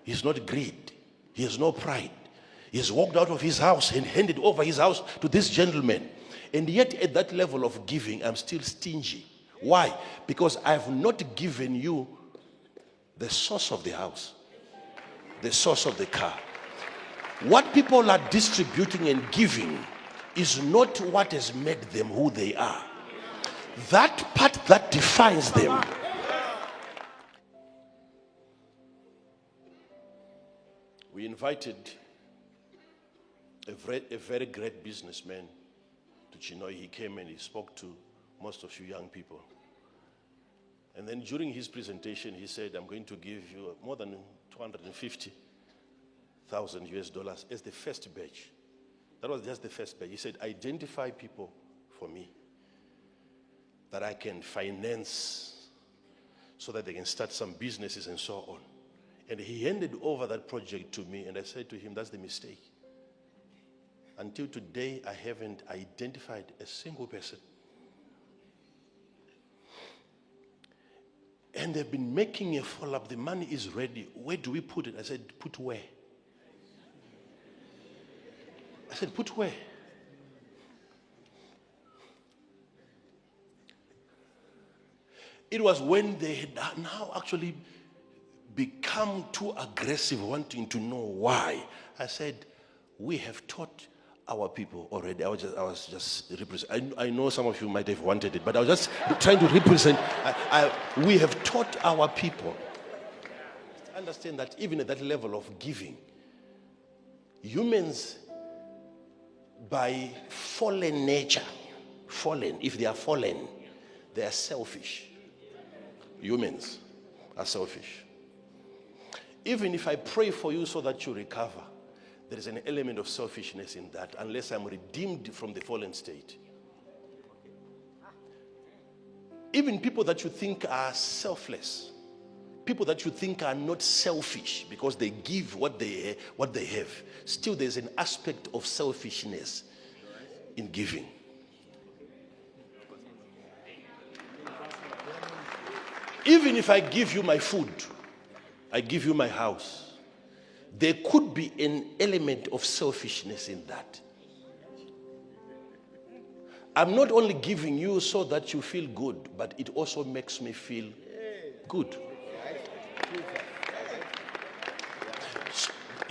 He's not greed. He has no pride. He's walked out of his house and handed over his house to this gentleman. And yet at that level of giving, I'm still stingy. Why? Because I have not given you the source of the house, the source of the car. What people are distributing and giving is not what has made them who they are. That part that defines them. We invited a very great businessman to Chinoy. He came and he spoke to most of you young people. And then during his presentation, he said, I'm going to give you more than 250,000 US dollars as the first batch. That was just the first batch. He said, identify people for me that I can finance so that they can start some businesses and so on. And he handed over that project to me, and I said to him, that's the mistake. Until today, I haven't identified a single person. And they've been making a follow-up. The money is ready. Where do we put it? I said, put where? I said, put where? It was when they had now actually become too aggressive, wanting to know why. I said, we have taught our people already. I was just represent. I know some of you might have wanted it, but I was just trying to represent. We have taught our people. Understand that even at that level of giving, humans, by fallen nature, if they are fallen, they are selfish. Humans are selfish. Even if I pray for you so that you recover, there is an element of selfishness in that, unless I'm redeemed from the fallen state. Even people that you think are selfless, people that you think are not selfish because they give what they have, still there's an aspect of selfishness in giving. Even if I give you my food, I give you my house, there could be an element of selfishness in that. I'm not only giving you so that you feel good, but it also makes me feel good.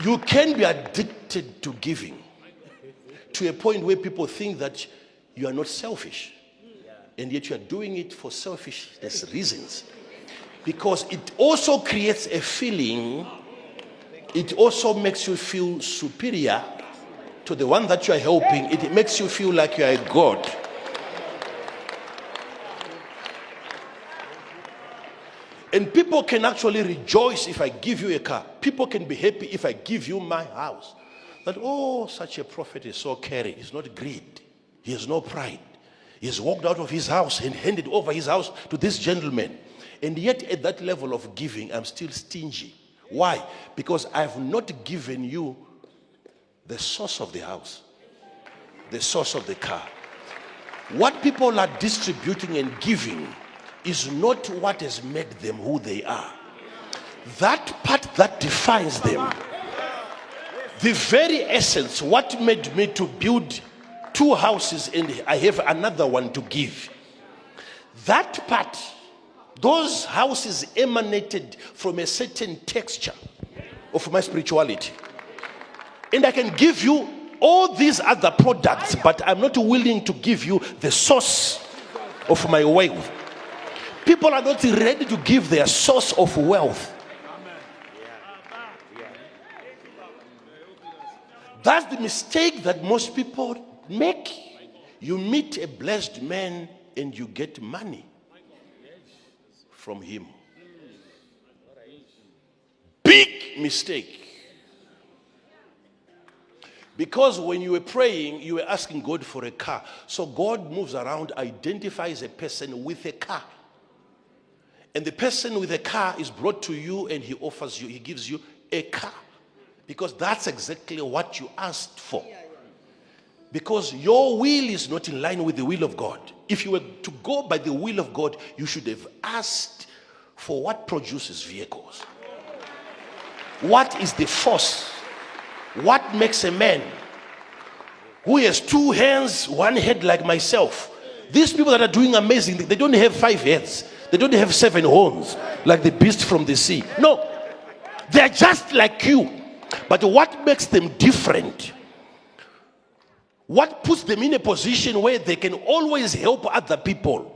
You can be addicted to giving to a point where people think that you are not selfish, and yet you are doing it for selfishness reasons. Because it also creates a feeling, it also makes you feel superior to the one that you are helping. It makes you feel like you are a god. And people can actually rejoice if I give you a car. People can be happy if I give you my house. That, oh, such a prophet is so caring. He's not greed. He has no pride. He has walked out of his house and handed over his house to this gentleman. And yet at that level of giving, I'm still stingy. Why? Because I have not given you the source of the house, the source of the car. What people are distributing and giving is not what has made them who they are. That part that defines them. The very essence, what made me to build 2 houses and I have another one to give. That part, those houses emanated from a certain texture of my spirituality. And I can give you all these other products, but I'm not willing to give you the source of my wealth. People are not ready to give their source of wealth. That's the mistake that most people make. You meet a blessed man and you get money from him. Big mistake. Because when you were praying, you were asking God for a car. So God moves around, identifies a person with a car. And the person with a car is brought to you and he offers you, he gives you a car. Because that's exactly what you asked for. Because your will is not in line with the will of God. If you were to go by the will of God, you should have asked for what produces vehicles. What is the force? What makes a man who has 2 hands, 1 head like myself? These people that are doing amazing, they don't have 5 heads. They don't have 7 horns like the beast from the sea. No, they're just like you. But what makes them different? What puts them in a position where they can always help other people?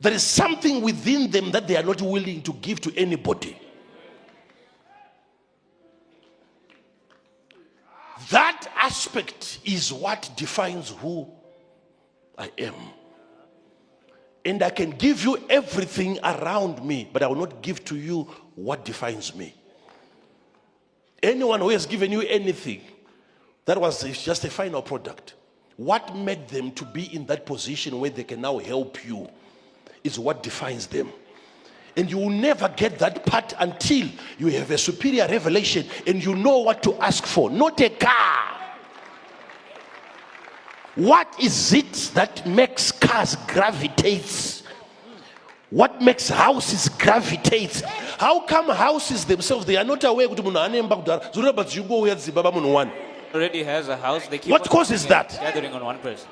There is something within them that they are not willing to give to anybody. That aspect is what defines who I am. And I can give you everything around me, but I will not give to you what defines me. Anyone who has given you anything, that was just a final product. What made them to be in that position where they can now help you is what defines them. And you will never get that part until you have a superior revelation and you know what to ask for, not a car. What is it that makes cars gravitate? What makes houses gravitate? How come houses themselves, they are not aware that Already has a house. They keep what causes that? Gathering on one person.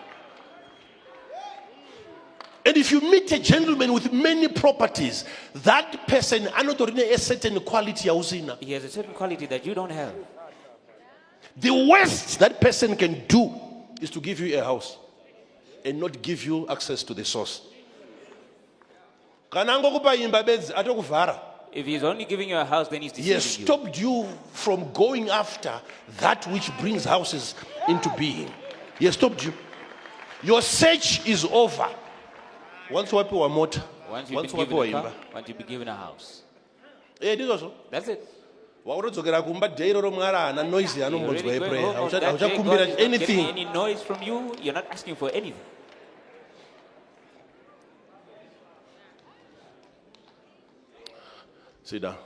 And if you meet a gentleman with many properties, that person a certain quality. He has a certain quality that you don't have. The worst that person can do is to give you a house and not give you access to the source. If he's only giving you a house, then he's He has deceiving you. stopped you from going after that which brings houses into being. He has stopped you. Your search is over. Once you are mota. Once you've been given a car, once you've been given a house. That's it. You're already going home from that day, God is not getting any noise from you. You're not asking for anything. Sit down.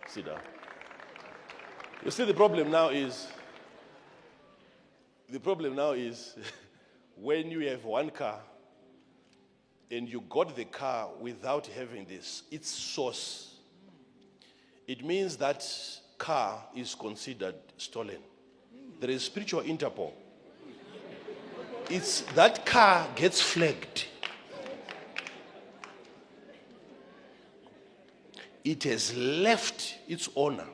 Sit down. You see, the problem now is when you have one car and you got the car without having its source, it means that car is considered stolen. There is spiritual Interpol. It's that car gets flagged. It has left its owner.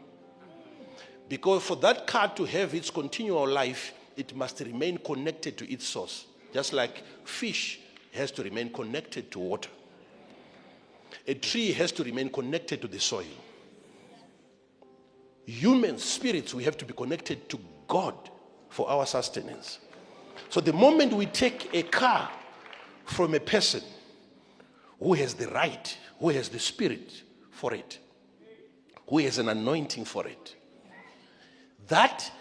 Because for that car to have its continual life, it must remain connected to its source. Just like fish has to remain connected to water. A tree has to remain connected to the soil. Human spirits, we have to be connected to God for our sustenance. So the moment we take a car from a person who has the right, who has the spirit for it, who has an anointing for it, that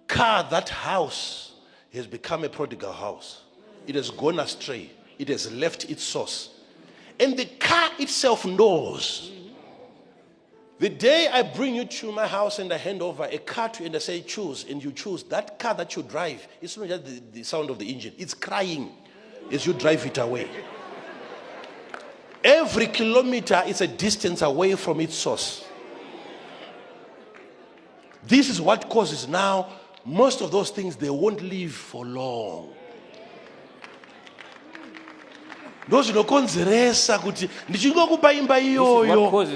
car, that house has become a prodigal house. It has gone astray. It has left its source. And the car itself knows. The day I bring you to my house and I hand over a car to you and I say choose, and you choose, that car that you drive, it's not just the sound of the engine. It's crying as you drive it away. Every kilometer is a distance away from its source. This is what causes now most of those things, they won't live for long. This is what causes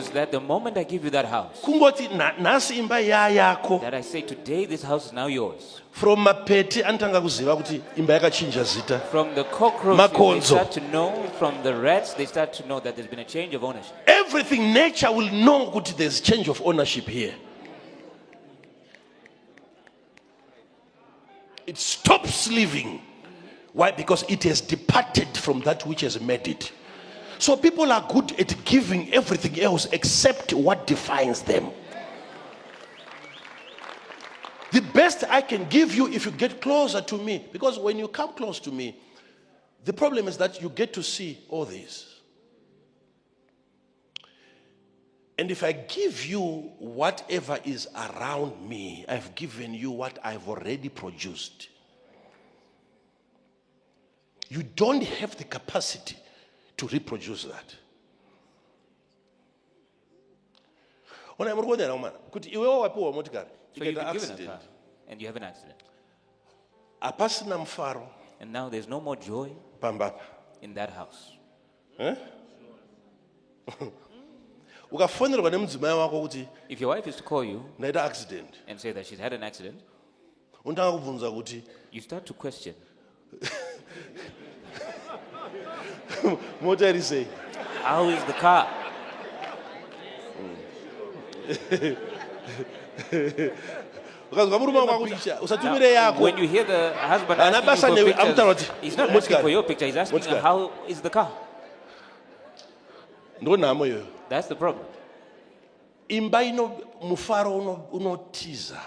that the moment I give you that house, that I say today this house is now yours. From mapeti antanga kuziva kuti imba yakachinja zita. From the cockroaches, they start to know. From the rats, they start to know that there's been a change of ownership. Everything, nature will know that there's change of ownership here. It stops living. Why? Because it has departed from that which has made it. So people are good at giving everything else except what defines them. The best I can give you if you get closer to me, because when you come close to me, the problem is that you get to see all this. And if I give you whatever is around me, I've given you what I've already produced. You don't have the capacity to reproduce that. Ona murikuonera mwana kuti iwewo wapiwa motikari So you've ikaita been given a accident. car and you have an accident. Hapasina mufaro And now there's no more joy pambapa. in that house. Ukafonerwa nemudzimai wako kuti If your wife is to call you ndaita accident, and say that she's had an accident, unotanga kubvunza kuti you start to question, mota iri sei? how is the car? Ukazwa murume wako kuti usatumire yako. When you hear the husband Ana asking basa you newe, for amutaura pictures, kuti, he's not asking motikari. for your picture, he's asking Motikari. how is the car? Ndo nhamo iyoyo. That's the problem. Imba mufaro unotiza.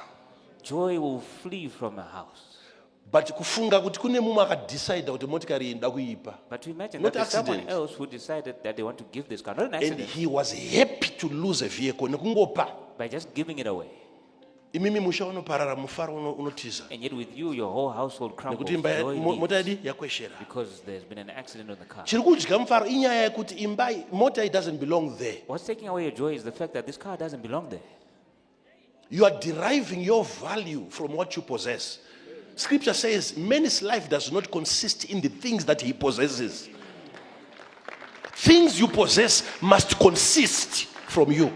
Joy will flee from a house. But kufunga kuti kune mumwe akadecide kuti motikari iyi nda kuipa. But to imagine Not that there's someone accident. else who decided that they want to give this car, not an And accident, he was happy to lose a vehicle nekungopa. by just giving it away. Imimi musha unoparara mufaro unotiza. And yet with you, your whole household crumbles. Nekuti imba Joy mota leaves yedu yakweshera. because there's been an accident on the car. Chiri kudya mufaro inyaya yekuti imba mota doesn't belong there. What's taking away your joy is the fact that this car doesn't belong there. You are deriving your value from what you possess. Scripture says man's life does not consist in the things that he possesses. Things you possess must consist from you.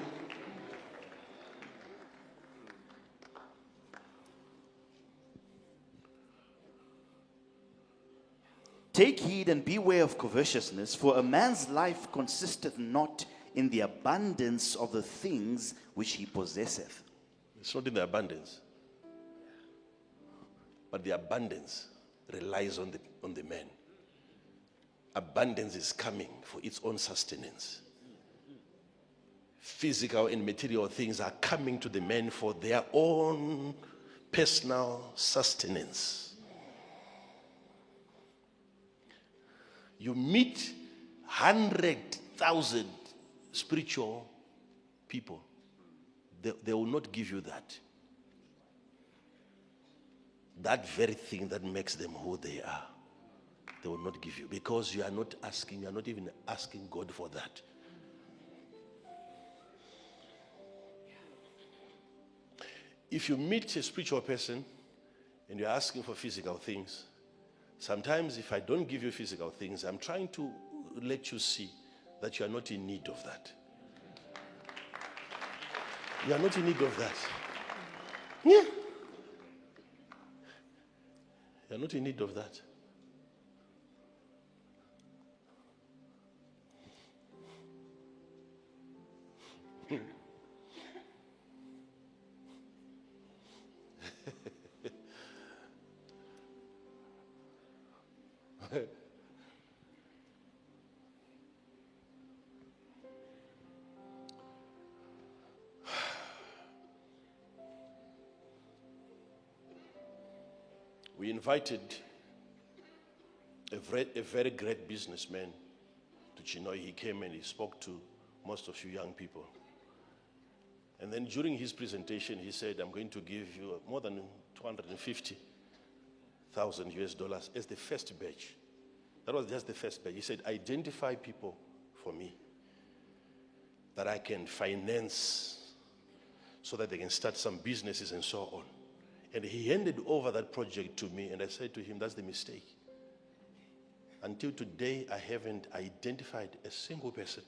Take heed and beware of covetousness, for a man's life consisteth not in the abundance of the things which he possesseth. It's not in the abundance. But the abundance relies on the man. Abundance is coming for its own sustenance. Physical and material things are coming to the man for their own personal sustenance. You meet 100,000 spiritual people. They will not give you that. That very thing that makes them who they are. They will not give you because you are not even asking God for that. If you meet a spiritual person and you're asking for physical things, sometimes if I don't give you physical things, I'm trying to let you see that you are not in need of that. You are not in need of that. Yeah. You are not in need of that. We invited a very great businessman to Chinoy. He came and he spoke to most of you young people. And then during his presentation, he said, I'm going to give you more than 250,000 US dollars as the first batch. That was just the first batch. He said, identify people for me that I can finance so that they can start some businesses and so on. And he handed over that project to me, and I said to him, that's the mistake. Until today, I haven't identified a single person.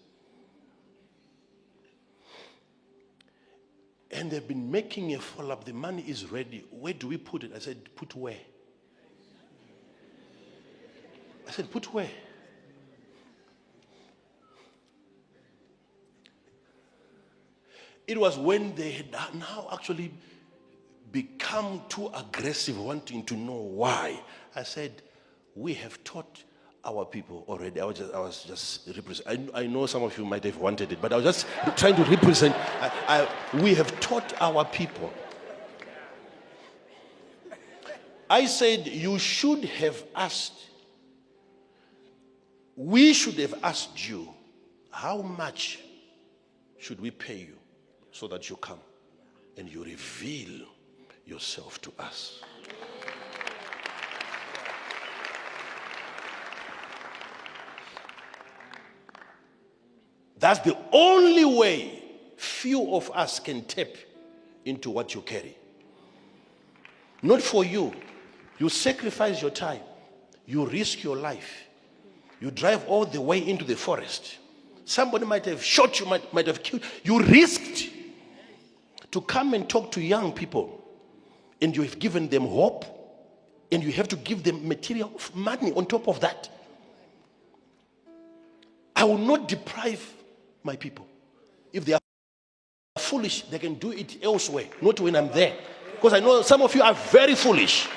And they've been making a follow-up. The money is ready. Where do we put it? I said, put where? I said, put where? It was when they had now actually become too aggressive, wanting to know why. I said, we have taught our people already. I was just represent. I know some of you might have wanted it, but I was just trying to represent. We have taught our people. I said, you should have asked. We should have asked you, how much should we pay you so that you come and you reveal yourself to us? That's the only way few of us can tap into what you carry. Not for you. You sacrifice your time. You risk your life. You drive all the way into the forest. Somebody might have shot you, might have killed you. You risked to come and talk to young people, and you have given them hope, and you have to give them material money on top of that. I will not deprive my people. If they are foolish, they can do it elsewhere, not when I'm there. Because I know some of you are very foolish.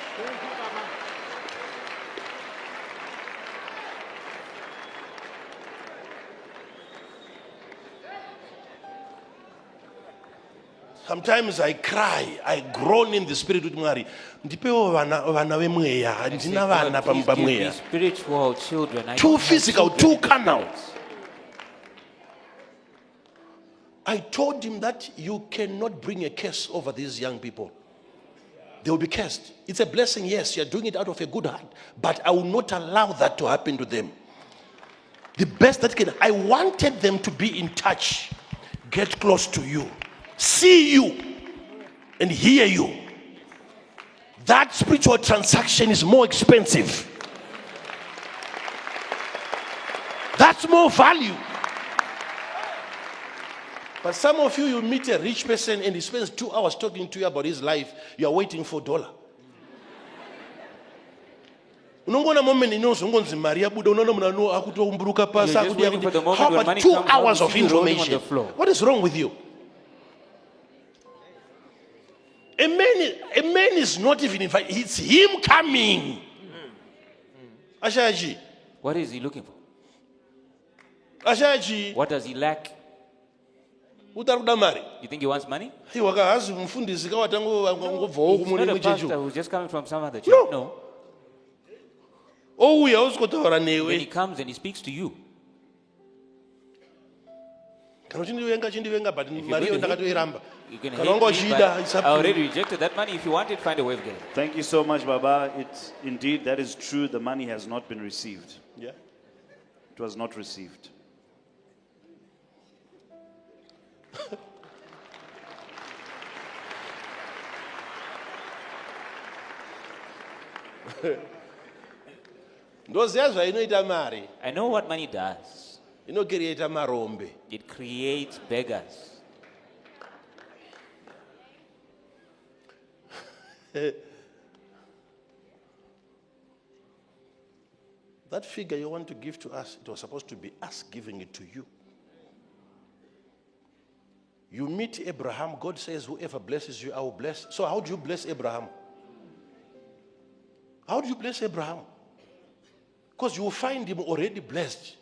Sometimes I cry, I groan in the spirit with Mary. Spiritual children. Too physical, too carnal. I told him that you cannot bring a curse over these young people. They will be cursed. It's a blessing, yes, you're doing it out of a good heart. But I will not allow that to happen to them. The best that can, I wanted them to be in touch, get close to you, see you, and hear you. That spiritual transaction is more expensive. That's more value. But some of you, you meet a rich person and he spends 2 hours talking to you about his life. You are waiting for $1. How about 2 hours of information? What is wrong with you? A man is not even invited. It's him coming. Ashaji. What is he looking for? Ashaji. What does he lack? You think he wants money? He's not a pastor who's just coming from some other church. No. When he comes and he speaks to you, you can hate me, but I already rejected that money. If you want it, find a way of getting it. Thank you so much, Baba. Indeed, that is true. The money has not been received. Yeah. It was not received. I know what money does. It creates beggars. That figure you want to give to us, it was supposed to be us giving it to you. You meet Abraham, God says, whoever blesses you, I will bless. So how do you bless Abraham? How do you bless Abraham? Because you will find him already blessed.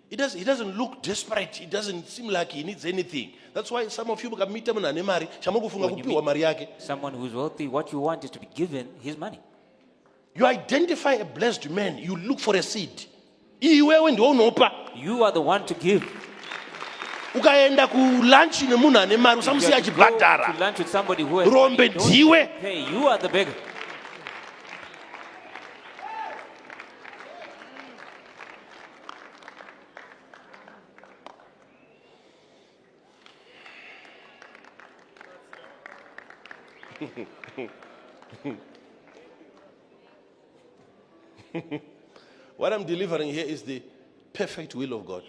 He doesn't look desperate. It doesn't seem like he needs anything. That's why some of you can meet him and someone who's wealthy, what you want is to be given his money. You identify a blessed man, you look for a seed. You are the one to give. If you go to lunch with somebody who has hey, you are the beggar. What I'm delivering here is the perfect will of God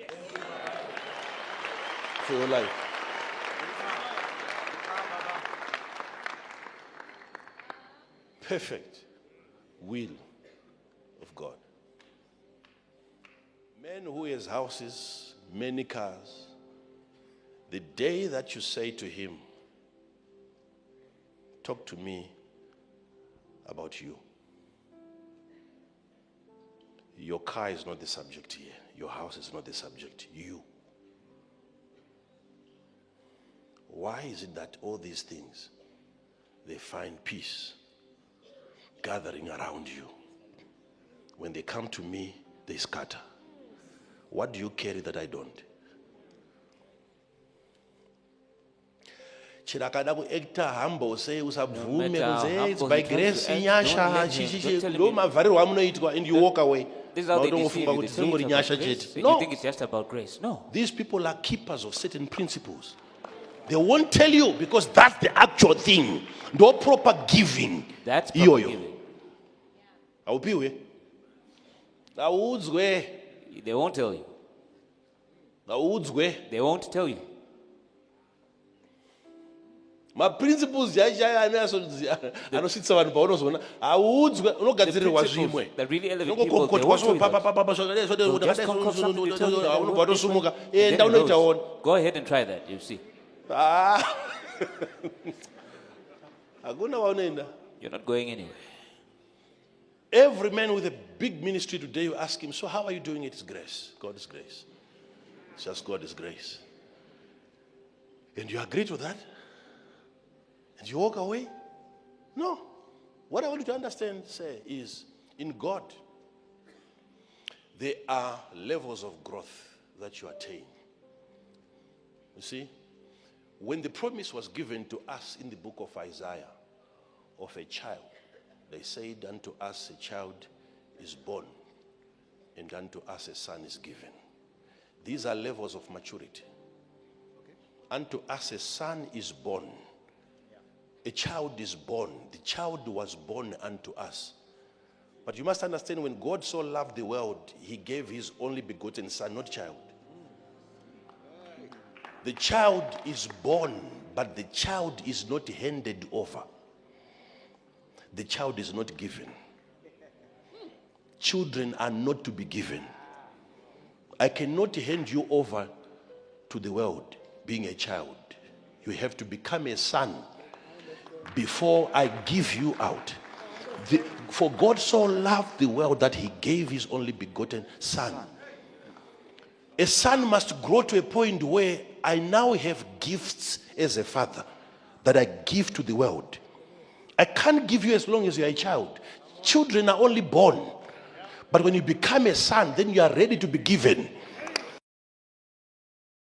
for your life. Perfect will of God. Man who has houses, many cars, the day that you say to him, talk to me about you. Your car is not the subject here. Your house is not the subject. You. Why is it that all these things, they find peace gathering around you? When they come to me, they scatter. What do you carry that I don't? Chirakada ku actor humble say usabvume it's by grace nyasha lo mavariro amunoitwa and you walk away. This is how they deceive you. They say it's about grace. You think it's just about grace. No. These people are keepers of certain principles. They won't tell you because that's the actual thing. No proper giving. That's proper giving. Awupiwe. Awudzwe. They won't tell you. Awudzwe. They won't tell you. My principles anositsa vanhu paunozona audzwe unogadzirirwa zvimwe that really elevate people, they won't tell you that. Go ahead and try that, you see. You're not going anywhere. Every man with a big ministry today, you ask him, so how are you doing it? It's grace. God's grace. It's just God's grace. And you agree to that? And you walk away? No. What I want you to understand, say, is in God, there are levels of growth that you attain. You see, when the promise was given to us in the book of Isaiah of a child, they said, unto us a child is born, and unto us a son is given. These are levels of maturity. Unto us a son is born. A child is born. The child was born unto us. But you must understand, when God so loved the world, he gave his only begotten son, not child. The child is born, but the child is not handed over. The child is not given. Children are not to be given. I cannot hand you over to the world being a child. You have to become a son before I give you out. For God so loved the world that he gave his only begotten son. A son must grow to a point where I now have gifts as a father that I give to the world. I can't give you as long as you're a child. Children are only born. But when you become a son, then you are ready to be given.